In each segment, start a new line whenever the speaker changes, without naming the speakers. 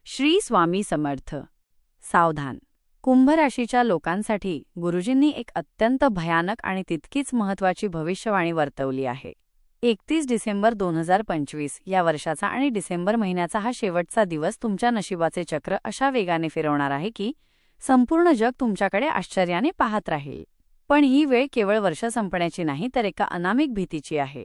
श्री स्वामी समर्थ. सावधान. कुंभ राशीच्या लोकांसाठी गुरुजींनी एक अत्यंत भयानक आणि तितकीच महत्त्वाची भविष्यवाणी वर्तवली आहे. 31 डिसेंबर 2025 या वर्षाचा आणि डिसेंबर महिन्याचा हा शेवटचा दिवस तुमच्या नशिबाचे चक्र अशा वेगाने फिरवणार आहे की संपूर्ण जग तुमच्याकडे आश्चर्याने पाहत राहील. पण ही वेळ केवळ वर्ष संपण्याची नाही, तर एका अनामिक भीतीची आहे.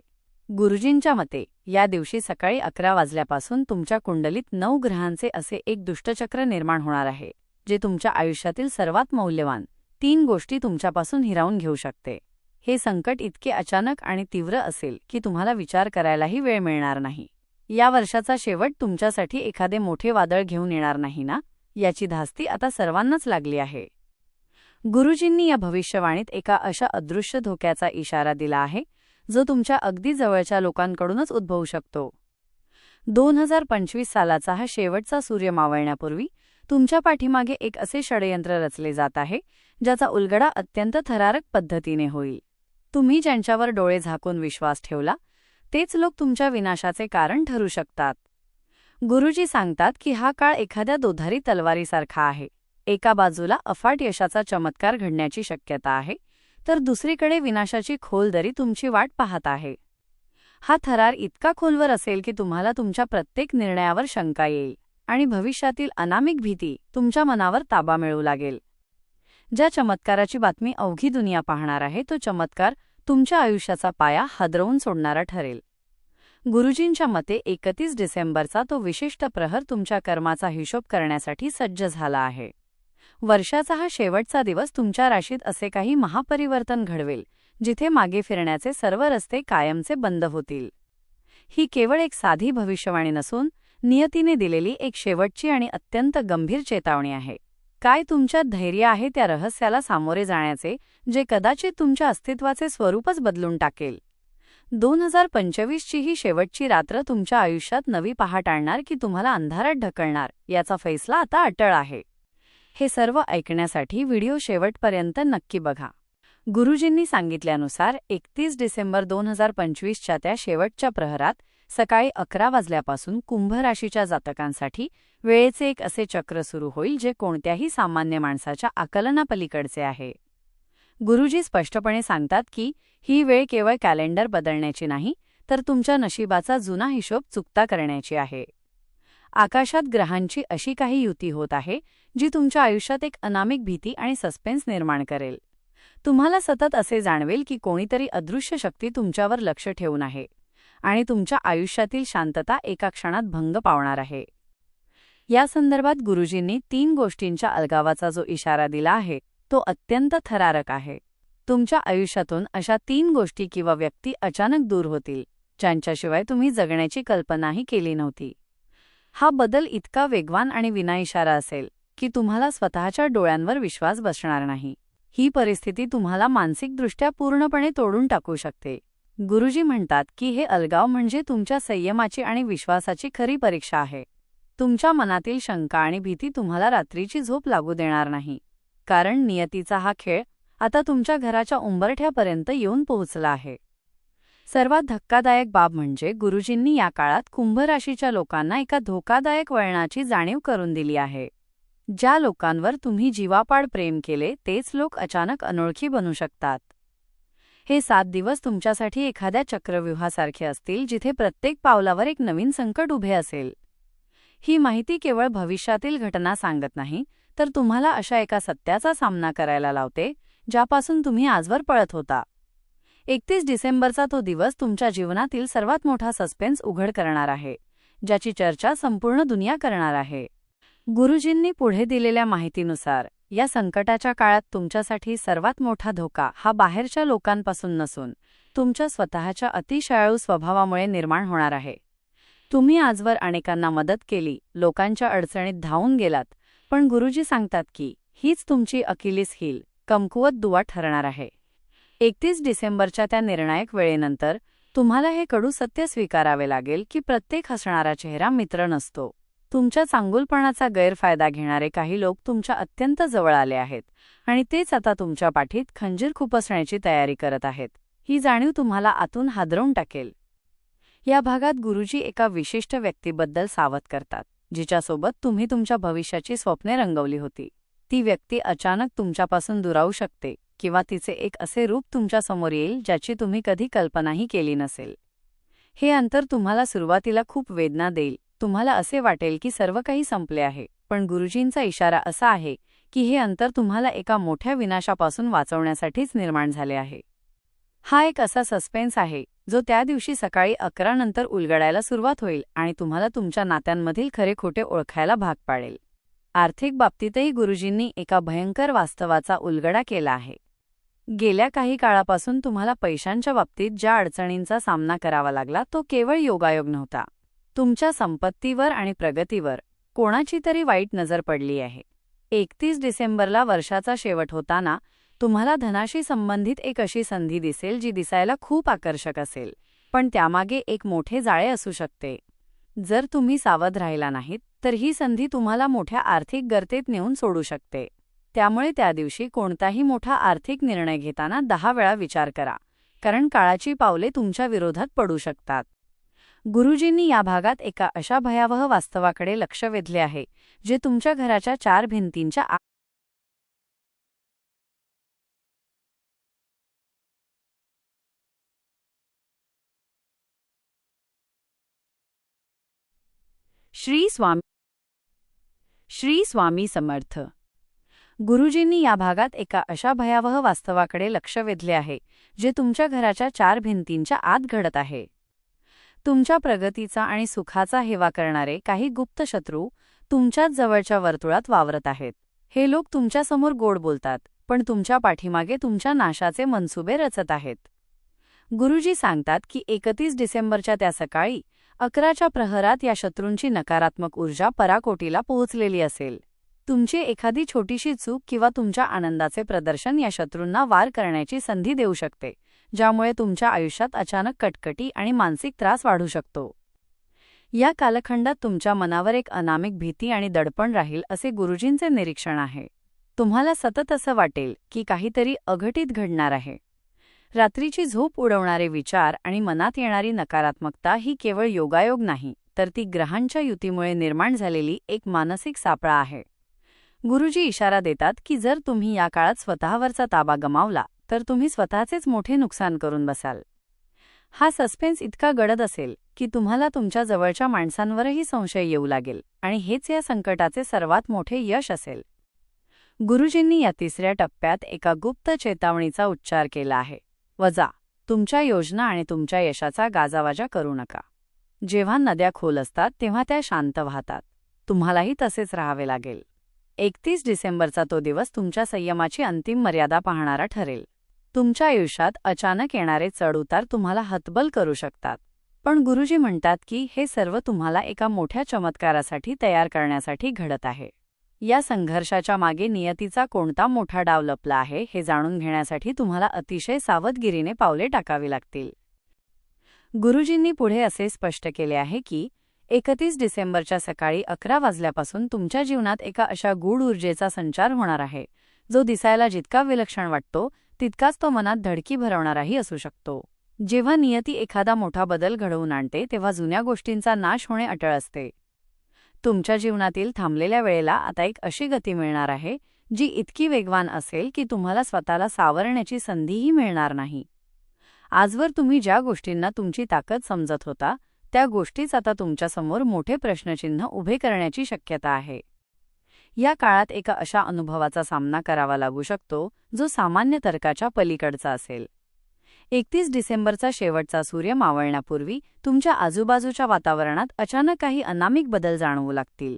गुरुजींच्या मते या दिवशी सकाळी 11 वाजल्यापासून तुमच्या कुंडलीत 9 ग्रहांचे असे एक दुष्टचक्र निर्माण होणार आहे, जे तुमच्या आयुष्यातील सर्वात मौल्यवान 3 गोष्टी तुमच्यापासून हिरावून घेऊ शकते. हे संकट इतके अचानक आणि तीव्र असेल की तुम्हाला विचार करायलाही वेळ मिळणार नाही. या वर्षाचा शेवट तुमच्यासाठी एखादे मोठे वादळ घेऊन येणार नाही ना, याची धास्ती आता सर्वांनाच लागली आहे. गुरुजींनी या भविष्यवाणीत एका अशा अदृश्य धोक्याचा इशारा दिला आहे जो तुमच्या अगदी जवळच्या लोकांकडूनच उद्भवू शकतो. 2025 सालाचा हा शेवटचा सूर्य मावळण्यापूर्वी तुमच्या पाठीमागे एक असे षडयंत्र रचले जात आहे ज्याचा उलगडा अत्यंत थरारक पद्धतीने होईल. तुम्ही ज्यांच्यावर डोळे झाकून विश्वास ठेवला तेच लोक तुमच्या विनाशाचे कारण ठरू शकतात. गुरुजी सांगतात की हा काळ एखाद्या दोधारी तलवारीसारखा आहे. एका बाजूला अफाट यशाचा चमत्कार घडण्याची शक्यता आहे, तर दुसरीकडे विनाशाची खोल दरी तुमची वाट पाहत आहे. हा थरार इतका खोलवर असेल की तुम्हाला तुमच्या प्रत्येक निर्णयावर शंका येईल आणि भविष्यातील अनामिक भीती तुमच्या मनावर ताबा मिळवू लागेल. ज्या चमत्काराची बातमी अवघी दुनिया पाहणार आहे, तो चमत्कार तुमच्या आयुष्याचा पाया हादरवून सोडणारा ठरेल. गुरुजींच्या मते 31 डिसेंबरचा तो विशिष्ट प्रहर तुमच्या कर्माचा हिशोब करण्यासाठी सज्ज झाला आहे. वर्षाचा हा शेवटचा दिवस तुमच्या राशीत असे काही महापरिवर्तन घडवेल जिथे मागे फिरण्याचे सर्व रस्ते कायमचे बंद होतील. ही केवळ एक साधी भविष्यवाणी नसून नियतीने दिलेली एक शेवटची आणि अत्यंत गंभीर चेतावणी आहे. काय तुमच्यात धैर्य आहे त्या रहस्याला सामोरे जाण्याचे, जे कदाचित तुमच्या अस्तित्वाचे स्वरूपच बदलून टाकेल. 2025 ची ही शेवटची रात्र तुमच्या आयुष्यात नवी पहाट आणणार की तुम्हाला अंधारात ढकलणार, याचा फैसला आता अटळ आहे. हे सर्व ऐकण्यासाठी व्हिडिओ शेवटपर्यंत नक्की बघा. गुरुजींनी सांगितल्यानुसार 31 डिसेंबर 2025च्या त्या शेवटच्या प्रहरात सकाळी 11 वाजल्यापासून कुंभ राशीच्या जातकांसाठी वेळेचे एक असे चक्र सुरू होईल जे कोणत्याही सामान्य माणसाच्या आकलनापलीकडचे आहे. गुरुजी स्पष्टपणे सांगतात की ही वेळ केवळ कॅलेंडर बदलण्याची नाही, तर तुमच्या नशिबाचा जुना हिशोब चुकता करण्याची आहे. आकाशात ग्रहांची अशी काही युती होत आहे जी तुमच्या आयुष्यात एक अनामिक भीती आणि सस्पेन्स निर्माण करेल. तुम्हाला सतत असे जाणवेल की कोणीतरी अदृश्य शक्ती तुमच्यावर लक्ष ठेवून आहे आणि तुमच्या आयुष्यातील शांतता एका क्षणात भंग पावणार आहे. या संदर्भात गुरुजींनी 3 गोष्टींच्या अलगावाचा जो इशारा दिला आहे तो अत्यंत थरारक आहे. तुमच्या आयुष्यातून अशा 3 गोष्टी किंवा व्यक्ती अचानक दूर होतील ज्यांच्याशिवाय तुम्ही जगण्याची कल्पनाही केली नव्हती. हा बदल इतका वेगवान आणि विनाइशारा असेल की तुम्हाला स्वतःच्या डोळ्यांवर विश्वास बसणार नाही. ही परिस्थिती तुम्हाला मानसिकदृष्ट्या पूर्णपणे तोडून टाकू शकते. गुरुजी म्हणतात की हे अलगाव म्हणजे तुमच्या संयमाची आणि विश्वासाची खरी परीक्षा आहे. तुमच्या मनातील शंका आणि भीती तुम्हाला रात्रीची झोप लागू देणार नाही, कारण नियतीचा हा खेळ आता तुमच्या घराच्या उंबरठ्यापर्यंत येऊन पोहोचला आहे. सर्वात धक्कादायक बाब म्हणजे गुरुजींनी या काळात कुंभ राशीच्या लोकांना एका धोकादायक वळणाची जाणीव करून दिली आहे. ज्या लोकांवर तुम्ही जीवापाड प्रेम केले तेच लोक अचानक अनोळखी बनू शकतात. हे 7 दिवस तुमच्यासाठी एखाद्या चक्रव्यूहासारखे असतील जिथे प्रत्येक पावलावर एक नवीन संकट उभे असेल. ही माहिती केवळ भविष्यातील घटना सांगत नाही, तर तुम्हाला अशा एका सत्याचा सामना करायला लावते ज्यापासून तुम्ही आजवर पळत होता. 31 डिसेंबरचा तो दिवस तुमच्या जीवनातील सर्वात मोठा सस्पेन्स उघड करणार आहे, ज्याची चर्चा संपूर्ण दुनिया करणार आहे. गुरुजींनी पुढे दिलेल्या माहितीनुसार या संकटाच्या काळात तुमच्यासाठी सर्वात मोठा धोका हा बाहेरच्या लोकांपासून नसून तुमच्या स्वतःच्या अतिशयाळू स्वभावामुळे निर्माण होणार आहे. तुम्ही आजवर अनेकांना मदत केली, लोकांच्या अडचणीत धावून गेलात, पण गुरुजी सांगतात की हीच तुमची अकिलीस हील, कमकुवत दुवा ठरणार आहे. 31 डिसेंबरच्या त्या निर्णायक वेळेनंतर तुम्हाला हे कडू सत्य स्वीकारावे लागेल की प्रत्येक हसणारा चेहरा मित्र नसतो. तुमच्या चांगुलपणाचा गैरफायदा घेणारे काही लोक तुमच्या अत्यंत जवळ आले आहेत आणि तेच आता तुमच्या पाठीत खंजीर खुपसण्याची तयारी करत आहेत. ही जाणीव तुम्हाला आतून हादरवून टाकेल. या भागात गुरुजी एका विशिष्ट व्यक्तीबद्दल सावध करतात. जिच्यासोबत तुम्ही तुमच्या भविष्याची स्वप्ने रंगवली होती. ती व्यक्ती अचानक तुमच्यापासून दुरावू शकते किंवा तिचे एक असे रूप तुमच्या समोर येईल ज्याची तुम्ही कधी कल्पनाही केली नसेल. हे अंतर तुम्हाला सुरुवातीला खूप वेदना देईल. तुम्हाला असे वाटेल की सर्व काही संपले आहे, पण गुरुजींचा इशारा असा आहे की हे अंतर तुम्हाला एका मोठ्या विनाशापासून वाचवण्यासाठीच निर्माण झाले आहे. हा एक असा सस्पेन्स आहे जो त्या दिवशी सकाळी 11 नंतर उलगडायला सुरुवात होईल आणि तुम्हाला तुमच्या नात्यांमधील खरे खोटे ओळखायला भाग पाडेल. आर्थिक बाबतीतही गुरुजींनी एका भयंकर वास्तवाचा उलगडा केला आहे. गेल्या काही काळापासून तुम्हाला पैशांच्या बाबतीत ज्या अडचणींचा सामना करावा लागला तो केवळ योगायोग नव्हता. तुमच्या संपत्तीवर आणि प्रगतीवर कोणाची तरी वाईट नजर पडली आहे. 31 डिसेंबरला वर्षाचा शेवट होताना तुम्हाला धनाशी संबंधित एक अशी संधी दिसेल जी दिसायला खूप आकर्षक असेल, पण त्यामागे एक मोठे जाळे असू शकते. जर तुम्ही सावध राहिला नाहीत तर ही संधी तुम्हाला मोठ्या आर्थिक गर्तेत नेऊन सोडू शकते. त्यामुळे त्या दिवशी कोणताही मोठा आर्थिक निर्णय घेताना 10 वेळा विचार करा, कारण काळाची पावले तुमच्या विरोधात पडू शकतात. गुरुजींनी या भागात एका अशा भयावह वास्तवाकडे लक्ष वेधले आहे जे तुमच्या घराच्या 4 भिंतींच्या श्री स्वामी समर्थ. गुरुजींनी या भागात एका अशा भयावह वास्तवाकडे लक्ष वेधले आहे जे तुमच्या घराच्या 4 भिंतींच्या आत घडत आहे. तुमच्या प्रगतीचा आणि सुखाचा हेवा करणारे काही गुप्त शत्रू तुमच्याच जवळच्या वर्तुळात वावरत आहेत. हे लोक तुमच्यासमोर गोड बोलतात, पण तुमच्या पाठीमागे तुमच्या नाशाचे मनसुबे रचत आहेत. गुरुजी सांगतात की 31 डिसेंबरच्या त्या सकाळी 11च्या प्रहरात या शत्रूंची नकारात्मक ऊर्जा पराकोटीला पोहोचलेली असेल. तुमची एखादी छोटीशी चूक किंवा तुमच्या आनंदाचे प्रदर्शन या शत्रूंना वार करण्याची संधी देऊ शकते, ज्यामुळे तुमच्या आयुष्यात अचानक कटकटी आणि मानसिक त्रास वाढू शकतो. या कालखंडात तुमच्या मनावर एक अनामिक भीती आणि दडपण राहील असे गुरुजींचे निरीक्षण आहे. तुम्हाला सतत असं वाटेल की काहीतरी अघटित घडणार आहे. रात्रीची झोप उडवणारे विचार आणि मनात येणारी नकारात्मकता ही केवळ योगायोग नाही, तर ती ग्रहांच्या युतीमुळे निर्माण झालेली एक मानसिक सापळा आहे. गुरुजी इशारा देतात की जर तुम्ही या काळात स्वतःवरचा ताबा गमावला तर तुम्ही स्वतःचेच मोठे नुकसान करून बसाल. हा सस्पेन्स इतका गडद असेल की तुम्हाला तुमच्या जवळच्या माणसांवरही संशय येऊ लागेल, आणि हेच या संकटाचे सर्वात मोठे यश असेल. गुरुजींनी या 3ऱ्या टप्प्यात एका गुप्त चेतावणीचा उच्चार केला आहे. वजा, तुमच्या योजना आणि तुमच्या यशाचा गाजावाजा करू नका. जेव्हा नद्या खोल असतात तेव्हा त्या शांत वाहतात. तुम्हालाही तसेच राहावे लागेल. 31 डिसेंबरचा तो दिवस तुमच्या संयमाची अंतिम मर्यादा पाहणारा ठरेल. तुमच्या आयुष्यात अचानक येणारे चढउतार तुम्हाला हतबल करू शकतात, पण गुरुजी म्हणतात की हे सर्व तुम्हाला एका मोठ्या चमत्कारासाठी तयार करण्यासाठी घडत आहे. या संघर्षाच्या मागे नियतीचा कोणता मोठा डाव लपला आहे हे जाणून घेण्यासाठी तुम्हाला अतिशय सावधगिरीने पावले टाकावी लागतील. गुरुजींनी पुढे असे स्पष्ट केले आहे की 31 डिसेंबरच्या सकाळी 11 वाजल्यापासून तुमच्या जीवनात एका अशा गूढ ऊर्जेचा संचार होणार आहे जो दिसायला जितका विलक्षण वाटतो तितकाच तो मनात धडकी भरवणाराही असू शकतो. जेव्हा नियती एखादा मोठा बदल घडवून आणते तेव्हा जुन्या गोष्टींचा नाश होणे अटळ असते. तुमच्या जीवनातील थांबलेल्या वेळेला आता एक अशी गती मिळणार आहे जी इतकी वेगवान असेल की तुम्हाला स्वतःला सावरण्याची संधीही मिळणार नाही. आजवर तुम्ही ज्या गोष्टींना तुमची ताकद समजत होता त्या गोष्टीच आता तुमच्यासमोर मोठे प्रश्नचिन्ह उभे करण्याची शक्यता आहे. या काळात एका अशा अनुभवाचा सामना करावा लागू शकतो जो सामान्य तर्काच्या पलीकडचा असेल. 31 डिसेंबरचा शेवटचा सूर्य मावळण्यापूर्वी तुमच्या आजूबाजूच्या वातावरणात अचानक काही अनामिक बदल जाणवू लागतील.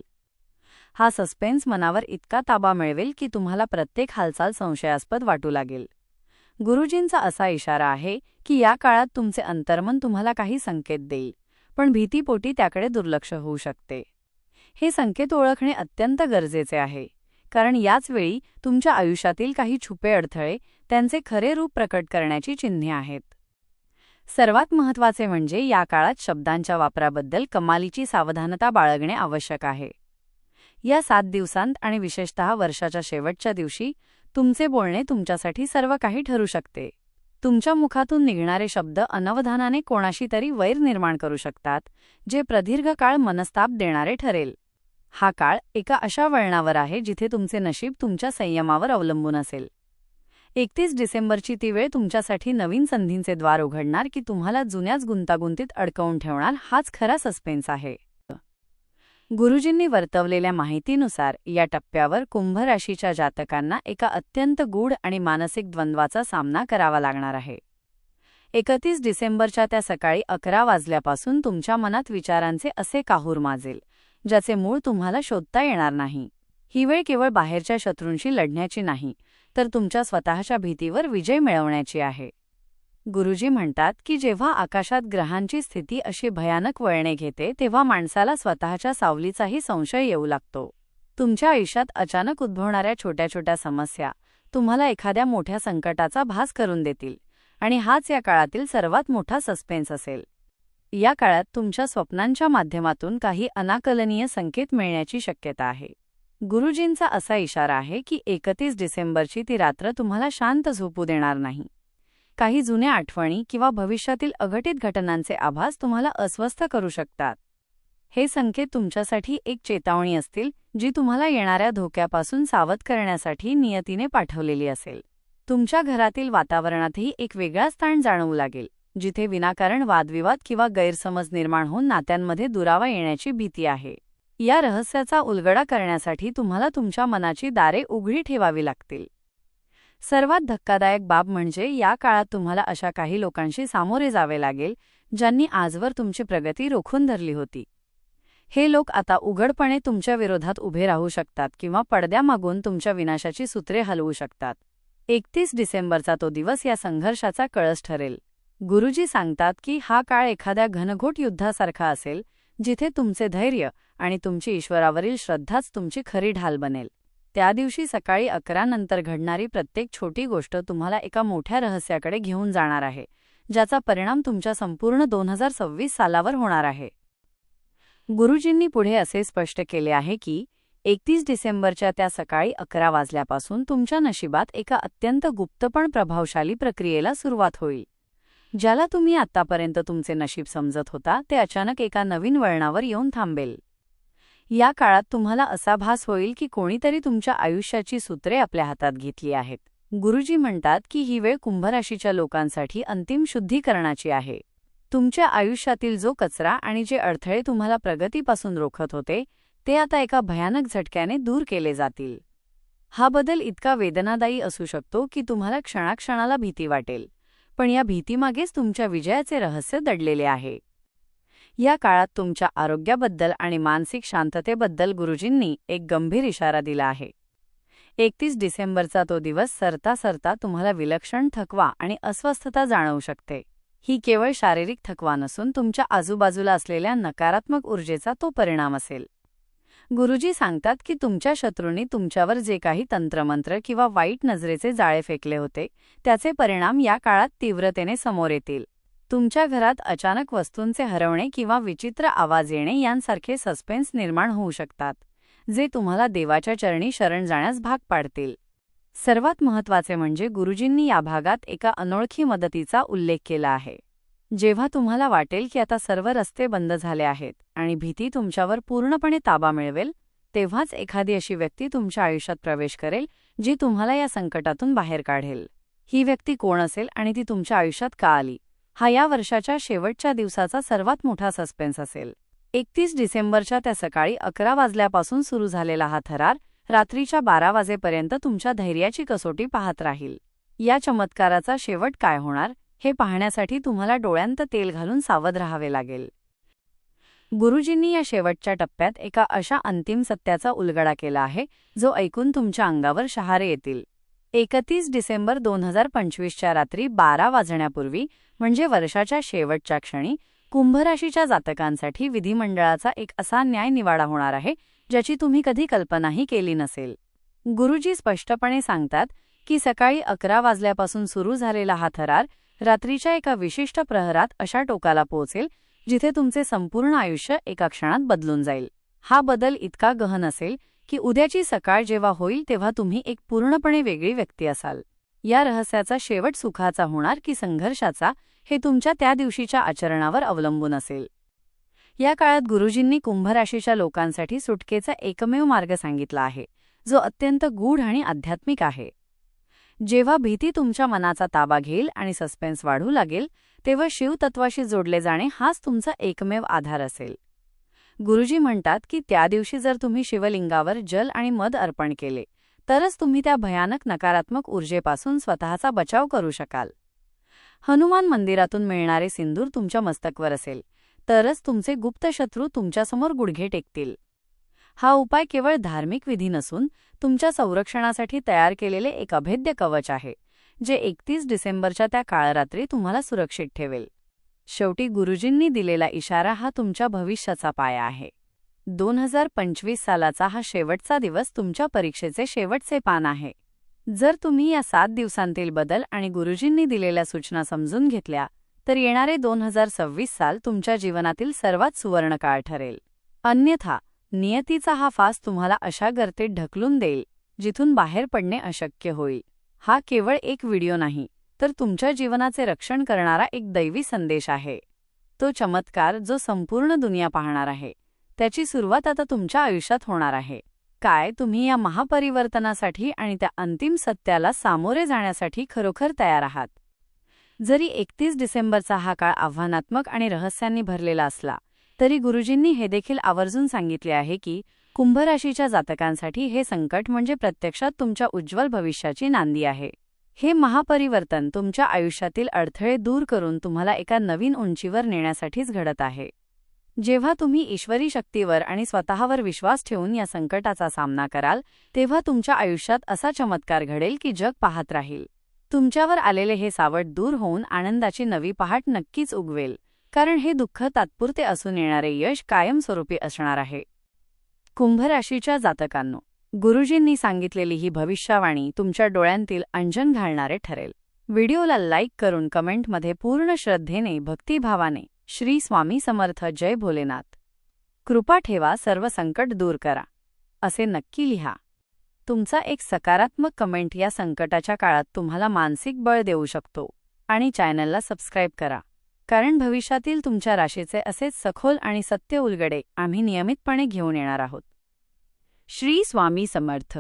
हा सस्पेन्स मनावर इतका ताबा मिळवेल की तुम्हाला प्रत्येक हालचाल संशयास्पद वाटू लागेल. गुरुजींचा असा इशारा आहे की या काळात तुमचे अंतर्मन तुम्हाला काही संकेत देईल, पण भीतीपोटी त्याकडे दुर्लक्ष होऊ शकते. हे संकेत ओळखणे अत्यंत गरजेचे आहे, कारण याच वेळी तुमच्या आयुष्यातील काही छुपे अडथळे त्यांचे खरे रूप प्रकट करण्याची चिन्हे आहेत. सर्वात महत्त्वाचे म्हणजे या काळात शब्दांच्या वापराबद्दल कमालीची सावधानता बाळगणे आवश्यक आहे. या 7 दिवसांत आणि विशेषतः वर्षाच्या शेवटच्या दिवशी तुमचे बोलणे तुमच्यासाठी सर्व काही ठरू शकते. तुमच्या मुखातून निघणारे शब्द अनवधानाने कोणाशी तरी वैर निर्माण करू शकतात, जे प्रदीर्घ काळ मनस्ताप देणारे ठरेल. हा काळ एका अशा वळणावर आहे जिथे तुमचे नशीब तुमच्या संयमावर अवलंबून असेल. 31 डिसेंबरची ती वेळ तुमच्यासाठी नवीन संधींचे द्वार उघडणार की तुम्हाला जुन्याच गुंतागुंतीत अडकवून ठेवणार, हाच खरा सस्पेन्स आहे. गुरुजींनी वर्तवलेल्या माहितीनुसार या टप्प्यावर कुंभ राशीच्या जातकांना एका अत्यंत गूढ आणि मानसिक द्वंद्वाचा सामना करावा लागणार आहे. 31 डिसेंबरच्या त्या सकाळी 11 वाजल्यापासून तुमच्या मनात विचारांचे असे काहूर माजेल, ज्याचे मूळ तुम्हाला शोधता येणार नाही. ही वेळ केवळ बाहेरच्या शत्रूंशी लढण्याची नाही, तर तुमच्या स्वतःच्या भीतीवर विजय मिळवण्याची आहे. गुरुजी म्हणतात की जेव्हा आकाशात ग्रहांची स्थिती अशी भयानक वळणे घेते तेव्हा माणसाला स्वतःच्या सावलीचाही संशय येऊ लागतो. तुमच्या आयुष्यात अचानक उद्भवणाऱ्या छोट्या छोट्या समस्या तुम्हाला एखाद्या मोठ्या संकटाचा भास करून देतील, आणि हाच या काळातील सर्वात मोठा सस्पेन्स असेल. या काळात तुमच्या स्वप्नांच्या माध्यमातून काही अनाकलनीय संकेत मिळण्याची शक्यता आहे. गुरुजींचा असा इशारा आहे की 31 डिसेंबरची ती रात्र तुम्हाला शांत झोपू देणार नाही. काही जुन्या आठवणी किंवा भविष्यातील अघटित घटनांचे आभास तुम्हाला अस्वस्थ करू शकतात. हे संकेत तुमच्यासाठी एक चेतावणी असतील, जी तुम्हाला येणाऱ्या धोक्यापासून सावध करण्यासाठी नियतीने पाठवलेली असेल. तुमच्या घरातील वातावरणातही एक वेगळाच ताण जाणवू लागेल, जिथे विनाकारण वादविवाद किंवा गैरसमज निर्माण होऊन नात्यांमध्ये दुरावा येण्याची भीती आहे. या रहस्याचा उलगडा करण्यासाठी तुम्हाला तुमच्या मनाची दारे उघडी ठेवावी लागतील. सर्वात धक्कादायक बाब म्हणजे या काळात तुम्हाला अशा काही लोकांशी सामोरे जावे लागेल, ज्यांनी आजवर तुमची प्रगती रोखून धरली होती. हे लोक आता उघडपणे तुमच्या विरोधात उभे राहू शकतात किंवा पडद्यामागून तुमच्या विनाशाची सूत्रे हलवू शकतात. 31 डिसेंबरचा तो दिवस या संघर्षाचा कळस ठरेल. गुरुजी सांगतात की हा काळ एखाद्या घनघोट युद्धासारखा असेल, जिथे तुमचे धैर्य आणि तुमची ईश्वरावरील श्रद्धाच तुमची खरी ढाल बनेल. त्या दिवशी सकाळी 11 नंतर घडणारी प्रत्येक छोटी गोष्ट तुम्हाला एका मोठ्या रहस्याकडे घेऊन जाणार आहे, ज्याचा परिणाम तुमच्या संपूर्ण 2026 सालावर होणार आहे. गुरुजींनी पुढे असे स्पष्ट केले आहे की 31 डिसेंबरच्या त्या सकाळी 11 वाजल्यापासून तुमच्या नशिबात एका अत्यंत गुप्त पण प्रभावशाली प्रक्रियेला सुरुवात होईल. ज्याला तुम्ही आत्तापर्यंत तुमचे नशीब समजत होता ते अचानक एका नवीन वळणावर येऊन थांबेल. या काळात तुम्हाला असा भास होईल की कोणीतरी तुमच्या आयुष्याची सूत्रे आपल्या हातात घेतली आहेत. गुरुजी म्हणतात की ही वेळ कुंभ राशीच्या लोकांसाठी अंतिम शुद्धीकरणाची आहे. तुमच्या आयुष्यातील जो कचरा आणि जे अडथळे तुम्हाला प्रगतीपासून रोखत होते ते आता एका भयानक झटक्याने दूर केले जातील. हा बदल इतका वेदनादायी असू शकतो की तुम्हाला क्षणाक्षणाला भीती वाटेल, पण या भीतीमागेच तुमच्या विजयाचे रहस्य दडलेले आहे. या काळात तुमच्या आरोग्याबद्दल आणि मानसिक शांततेबद्दल गुरुजींनी एक गंभीर इशारा दिला आहे. 31 डिसेंबरचा तो दिवस सरता सरता तुम्हाला विलक्षण थकवा आणि अस्वस्थता जाणवू शकते. ही केवळ शारीरिक थकवा नसून तुमच्या आजूबाजूला असलेल्या नकारात्मक ऊर्जेचा तो परिणाम असेल. गुरुजी सांगतात की तुमच्या शत्रूंनी तुमच्यावर जे काही तंत्रमंत्र किंवा वाईट नजरेचे जाळे फेकले होते त्याचे परिणाम या काळात तीव्रतेने समोर येतील. तुमच्या घरात अचानक वस्तूंचे हरवणे किंवा विचित्र आवाज येणे यांसारखे सस्पेन्स निर्माण होऊ शकतात, जे तुम्हाला देवाच्या चरणी शरण जाण्यास भाग पाडतील. सर्वात महत्त्वाचे म्हणजे गुरुजींनी या भागात एका अनोळखी मदतीचा उल्लेख केला आहे. जेव्हा तुम्हाला वाटेल की आता सर्व रस्ते बंद झाले आहेत आणि भीती तुमच्यावर पूर्णपणे ताबा मिळवेल, तेव्हाच एखादी अशी व्यक्ती तुमच्या आयुष्यात प्रवेश करेल जी तुम्हाला या संकटातून बाहेर काढेल. ही व्यक्ती कोण असेल आणि ती तुमच्या आयुष्यात का आली, हा या वर्षाच्या शेवटच्या दिवसाचा सर्वात मोठा सस्पेन्स असेल. 31 डिसेंबरच्या त्या सकाळी 11 वाजल्यापासून सुरू झालेला हा थरार रात्रीच्या 12 वाजेपर्यंत तुमच्या धैर्याची कसोटी पाहत राहील. या चमत्काराचा शेवट काय होणार हे पाहण्यासाठी तुम्हाला डोळ्यांत तेल घालून सावध राहावे लागेल. गुरुजींनी या शेवटच्या टप्प्यात एका अशा अंतिम सत्याचा उलगडा केला आहे जो ऐकून तुमच्या अंगावर शहारे येतील. 31 डिसेंबर 2025च्या रात्री 12 वाजण्यापूर्वी म्हणजे वर्षाच्या शेवटच्या क्षणी कुंभ राशीच्या जातकांसाठी विधिमंडळाचा एक असा न्याय निवाडा होणार आहे ज्याची तुम्ही कधी कल्पनाही केली नसेल. गुरुजी स्पष्टपणे सांगतात की सकाळी 11 वाजल्यापासून सुरू झालेला हा थरार रात्रीच्या एका विशिष्ट प्रहरात अशा टोकाला पोहोचेल जिथे तुमचे संपूर्ण आयुष्य एका क्षणात बदलून जाईल. हा बदल इतका गहन असेल की उद्याची सकाळ जेव्हा होईल तेव्हा तुम्ही एक पूर्णपणे वेगळी व्यक्ती असाल. या रहस्याचा शेवट सुखाचा होणार की संघर्षाचा हे तुमच्या त्या दिवशीच्या आचरणावर अवलंबून असेल. या काळात गुरुजींनी कुंभ राशीच्या लोकांसाठी सुटकेचा एकमेव मार्ग सांगितला आहे, जो अत्यंत गूढ आणि आध्यात्मिक आहे. जेव्हा भीती तुमच्या मनाचा ताबा घेईल आणि सस्पेन्स वाढू लागेल, तेव्हा शिवतत्वाशी जोडले जाणे हाच तुमचा एकमेव आधार असेल. गुरुजी म्हणतात की त्या दिवशी जर तुम्ही शिवलिंगावर जल आणि मध अर्पण केले, तरच तुम्ही त्या भयानक नकारात्मक ऊर्जेपासून स्वतःचा बचाव करू शकाल. हनुमान मंदिरातून मिळणारे सिंदूर तुमच्या मस्तकवर असेल, तरच तुमचे गुप्त शत्रू तुमच्यासमोर गुडघे टेकतील. हा उपाय केवळ धार्मिक विधी नसून तुमच्या संरक्षणासाठी तयार केलेले एक अभेद्य कवच आहे, जे 31 डिसेंबरच्या त्या काळरात्री तुम्हाला सुरक्षित ठेवेल. शेवटी गुरुजींनी दिलेला इशारा हा तुमच्या भविष्याचा पाया आहे. 2025 सालाचा हा शेवटचा दिवस तुमच्या परीक्षेचे शेवटचे पान आहे. जर तुम्ही या 7 दिवसांतील बदल आणि गुरुजींनी दिलेल्या सूचना समजून घेतल्या, तर येणारे 2026 साल तुमच्या जीवनातील सर्वात सुवर्ण काळ ठरेल. अन्यथा नियतीचा हा फास तुम्हाला अशा गर्तेत ढकलून देईल, जिथून बाहेर पडणे अशक्य होईल. हा केवळ एक व्हिडिओ नाही, तर तुमच्या जीवनाचे रक्षण करणारा एक दैवी संदेश आहे. तो चमत्कार जो संपूर्ण दुनिया पाहणार आहे, त्याची सुरुवात आता तुमच्या आयुष्यात होणार आहे. काय तुम्ही या महापरिवर्तनासाठी आणि त्या अंतिम सत्याला सामोरे जाण्यासाठी खरोखर तयार आहात? जरी 31 डिसेंबरचा हा काळ आव्हानात्मक आणि रहस्यांनी भरलेला असला, तरी गुरुजींनी हे देखील आवर्जून सांगितले आहे की कुंभ राशीच्या जातकांसाठी हे संकट म्हणजे प्रत्यक्षात तुमच्या उज्ज्वल भविष्याची नांदी आहे. हे महापरिवर्तन तुमच्या आयुष्यातील अडथळे दूर करून तुम्हाला एका नवीन उंचीवर नेण्यासाठीच घडत आहे. जेव्हा तुम्ही ईश्वरी शक्तीवर आणि स्वतःवर विश्वास ठेवून या संकटाचा सामना कराल, तेव्हा तुमच्या आयुष्यात असा चमत्कार घडेल की जग पाहत राहील. तुमच्यावर आलेले हे सावट दूर होऊन आनंदाची नवी पहाट नक्कीच उगवेल, कारण हे दुःख तात्पुरते असून येणारे यश कायमस्वरूपी असणार आहे. कुंभ राशीच्या जातकांनो, गुरुजींनी सांगितलेली ही भविष्यवाणी तुमच्या डोळ्यांतील अंजन घालणारे ठरेल. व्हिडिओला लाईक करून कमेंटमध्ये पूर्ण श्रद्धेने, भक्तिभावाने श्री स्वामी समर्थ, जय भोलेनाथ, कृपा ठेवा, सर्व संकट दूर करा, असे नक्की लिहा. तुमचा एक सकारात्मक कमेंट या संकटाच्या काळात तुम्हाला मानसिक बळ देऊ शकतो. आणि चॅनलला सबस्क्राईब करा, कारण भविष्यातील तुमच्या राशीचे असेच सखोल आणि सत्य उलगडे आम्ही नियमितपणे घेऊन येणार आहोत. श्री स्वामी समर्थ.